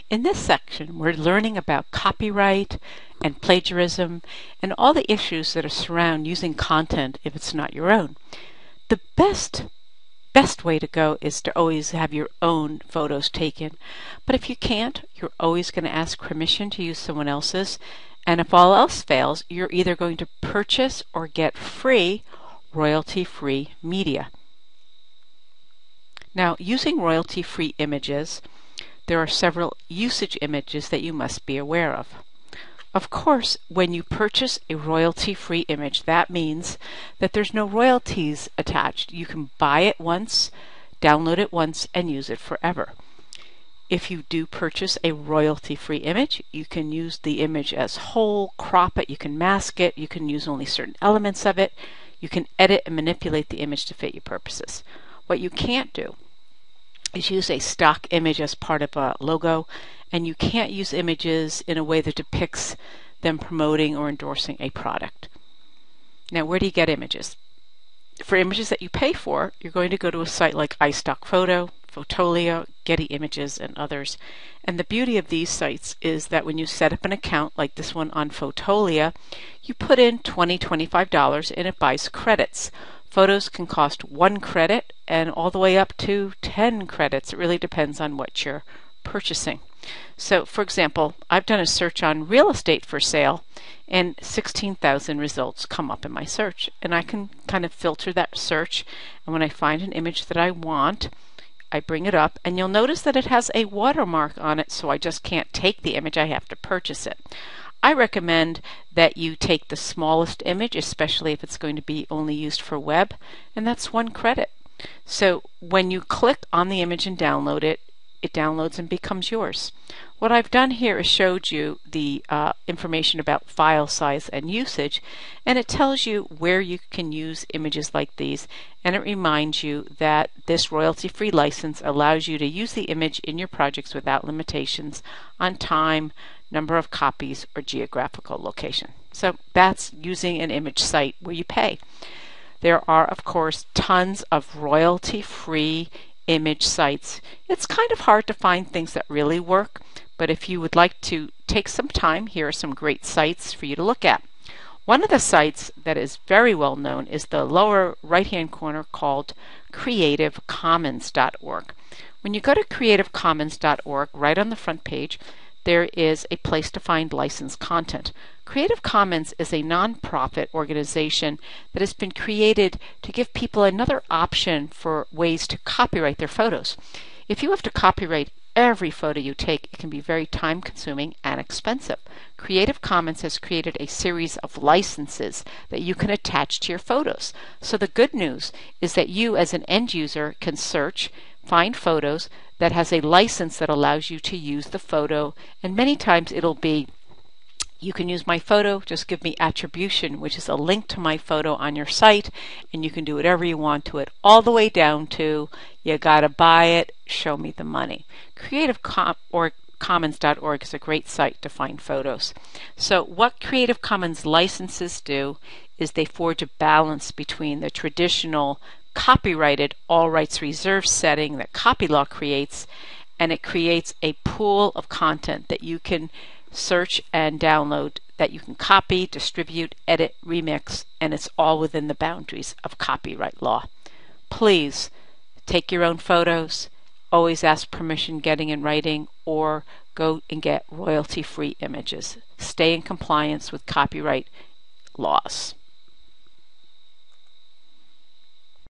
In this section, we're learning about copyright and plagiarism and all the issues that surround using content if it's not your own. The best way to go is to always have your own photos taken. But if you can't, you're always going to ask permission to use someone else's. And if all else fails, you're either going to purchase or get free royalty-free media. Now, using royalty-free images, there are several usage images that you must be aware of. Of course, when you purchase a royalty-free image, that means that there's no royalties attached. You can buy it once, download it once, and use it forever. If you do purchase a royalty-free image, you can use the image as whole, crop it, you can mask it, you can use only certain elements of it, you can edit and manipulate the image to fit your purposes. What you can't do is use a stock image as part of a logo, and you can't use images in a way that depicts them promoting or endorsing a product. Now, where do you get images? For images that you pay for, you're going to go to a site like iStockPhoto, Fotolia, Getty Images, and others. And the beauty of these sites is that when you set up an account like this one on Fotolia, you put in $20, $25 and it buys credits. Photos can cost 1 credit and all the way up to 10 credits. It really depends on what you're purchasing. So, for example, I've done a search on real estate for sale, and 16,000 results come up in my search. And I can kind of filter that search, and when I find an image that I want, I bring it up, and you'll notice that it has a watermark on it, so I just can't take the image, I have to purchase it. I recommend that you take the smallest image, especially if it's going to be only used for web, and that's 1 credit. So when you click on the image and download it, it downloads and becomes yours. What I've done here is showed you the information about file size and usage, and it tells you where you can use images like these, and it reminds you that this royalty-free license allows you to use the image in your projects without limitations on time, number of copies, or geographical location. So that's using an image site where you pay. There are, of course, tons of royalty-free image sites. It's kind of hard to find things that really work, but if you would like to take some time, here are some great sites for you to look at. One of the sites that is very well known is the lower right-hand corner called creativecommons.org. When you go to creativecommons.org, right on the front page, there is a place to find licensed content. Creative Commons is a non-profit organization that has been created to give people another option for ways to copyright their photos. If you have to copyright every photo you take, it can be very time-consuming and expensive. Creative Commons has created a series of licenses that you can attach to your photos. So the good news is that you as an end user can search, find photos that has a license that allows you to use the photo, and many times it'll be, you can use my photo, just give me attribution, which is a link to my photo on your site, and you can do whatever you want to it, all the way down to, you gotta buy it, show me the money. Commons.org is a great site to find photos. So what Creative Commons licenses do is they forge a balance between the traditional copyrighted all rights reserved setting that copy law creates, and it creates a pool of content that you can search and download, that you can copy, distribute, edit, remix, and it's all within the boundaries of copyright law. Please take your own photos, always ask permission getting in writing, or go and get royalty-free images. Stay in compliance with copyright laws.